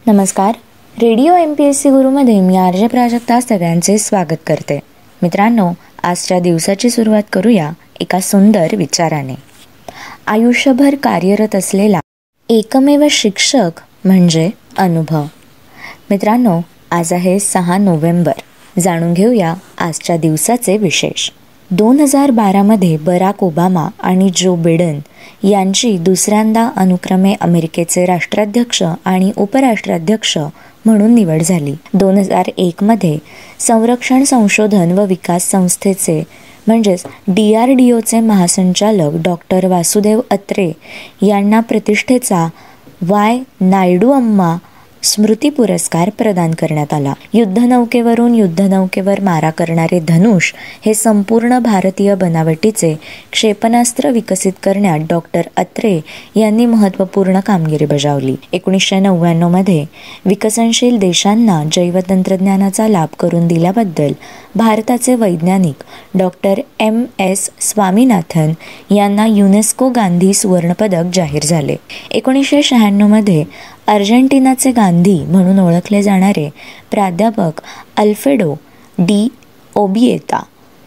नमस्कार. Radio MPSC गुरुमध्ये मी RJ. Prajakta सगळ्यांचे स्वागत करते. मित्रांनो, आजच्या दिवसाची सुरुवात करूया एका सुंदर विचाराने. आयुष्यभर कार्यरत असलेला एकमेव शिक्षक म्हणजे अनुभव. मित्रांनो, आज आहे 6 नोव्हेंबर. जाणून घेऊया आजच्या दिवसाचे विशेष. 2012मध्ये बराक ओबामा आणि जो बिडेन यांची दुसऱ्यांदा अनुक्रमे अमेरिकेचे राष्ट्राध्यक्ष आणि उपराष्ट्राध्यक्ष म्हणून निवड झाली. 2001मध्ये संरक्षण संशोधन व विकास संस्थेचे म्हणजेच DRDOचे महासंचालक डॉक्टर वासुदेव अत्रे यांना प्रतिष्ठेचा वाय नायडू अम्मा स्मृती पुरस्कार प्रदान करण्यात आला. युद्धनौकेवरून युद्धनौकेवर मारा करणारे धनुष हे संपूर्ण भारतीय बनावटीचे क्षेपणास्त्र विकसित करण्यात डॉक्टर अत्रे यांनी महत्त्वपूर्ण कामगिरी बजावली. 1999मध्ये विकसनशील देशांना जैवतंत्रज्ञानाचा लाभ करून दिल्याबद्दल भारताचे वैज्ञानिक डॉक्टर MS स्वामीनाथन यांना युनेस्को गांधी सुवर्णपदक जाहीर झाले. 1996मध्ये अर्जेंटिनाचे गांधी म्हणून ओळखले जाणारे प्राध्यापक अल्फ्रेडो डी ओबिएता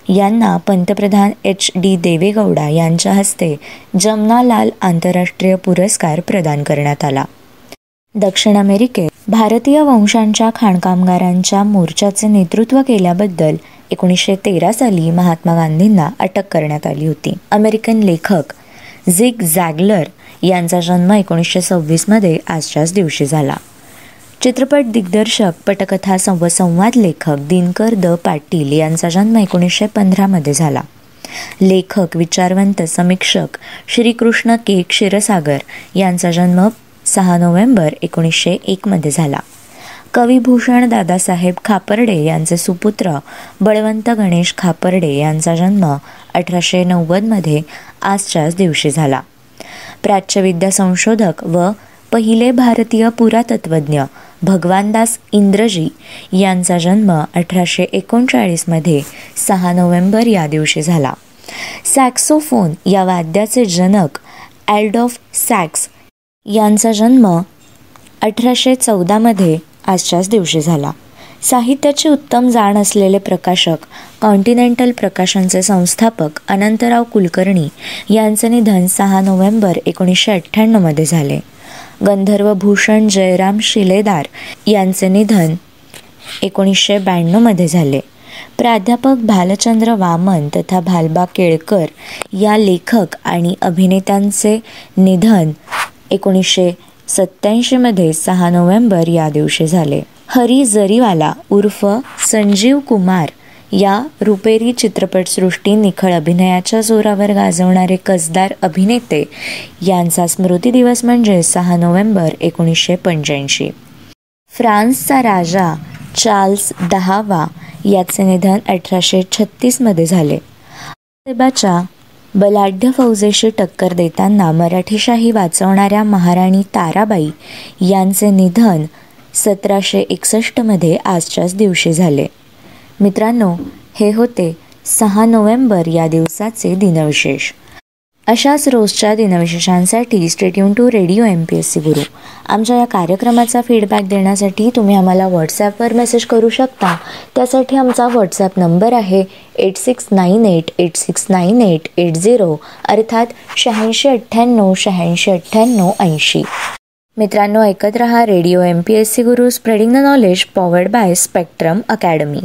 यांना पंतप्रधान HD देवेगौडा यांच्या हस्ते जमनालाल आंतरराष्ट्रीय पुरस्कार प्रदान करण्यात आला. दक्षिण अमेरिकेत भारतीय वंशांच्या खाणकामगारांच्या मोर्चाचे नेतृत्व केल्याबद्दल 1913 साली महात्मा गांधींना अटक करण्यात आली होती. अमेरिकन लेखक झिग झॅगलर यांचा जन्म 1926मध्ये आजच्याच दिवशी झाला. चित्रपट दिग्दर्शक, पटकथा व संवाद लेखक दिनकर द पाटील यांचा जन्म 1915मध्ये झाला. लेखक, विचारवंत, समीक्षक श्रीकृष्ण के. क्षीरसागर यांचा जन्म 6 नोव्हेंबर 1901मध्ये झाला. कविभूषण दादासाहेब खापर्डे यांचे सुपुत्र बळवंत गणेश खापर्डे यांचा जन्म 1890मध्ये आजच्याच दिवशी झाला. प्राच्यविद्या संशोधक व पहिले भारतीय पुरातत्वज्ञ भगवानदास इंद्रजी यांचा जन्म 1839मध्ये 6 नोव्हेंबर या दिवशी झाला. सॅक्सोफोन या वाद्याचे जनक ॲडॉल्फ सॅक्स यांचा जन्म 1814मध्ये आजच्याच दिवशी झाला. साहित्याची उत्तम जाण असलेले प्रकाशक, कॉन्टिनेंटल प्रकाशनचे संस्थापक अनंतराव कुलकर्णी यांचे निधन 6 नोव्हेंबर 1998मध्ये झाले. गंधर्वभूषण जयराम शिलेदार यांचे निधन 1992मध्ये झाले. प्राध्यापक भालचंद्र वामन तथा भालबा केळकर या लेखक आणि अभिनेत्यांचे निधन 1987मध्ये 6 नोव्हेंबर या दिवशी झाले. हरी जरीवाला उर्फ संजीव कुमार या रुपेरी चित्रपटसृष्टी निखळ अभिनयाच्या जोरावर गाजवणारे कसदार अभिनेते यांचा स्मृती दिवस म्हणजे 6 नोव्हेंबर 1985. फ्रान्सचा राजा चार्ल्स 10वा याचे निधन 1836मध्ये झाले. औरंगजेबाच्या बलाढ्य फौजेशी टक्कर देताना मराठीशाही वाचवणाऱ्या महाराणी ताराबाई यांचे निधन 1761मध्ये आजच्याच दिवशी झाले. मित्रांनो, हे होते 6 नोव्हेंबर या दिवसाचे दिनविशेष. अशाच रोजच्या दिनविशेषांसाठी stay tune to radio MPSC Guru. आमच्या या कार्यक्रमाचा फीडबॅक देण्यासाठी तुम्ही आम्हाला व्हॉट्सॲपवर मेसेज करू शकता. त्यासाठी आमचा व्हॉट्सॲप नंबर आहे 8698869880 अर्थात 8698869880. मित्रांनो, ऐकत रहा radio MPSC Guru, spreading the knowledge, powered by spectrum academy.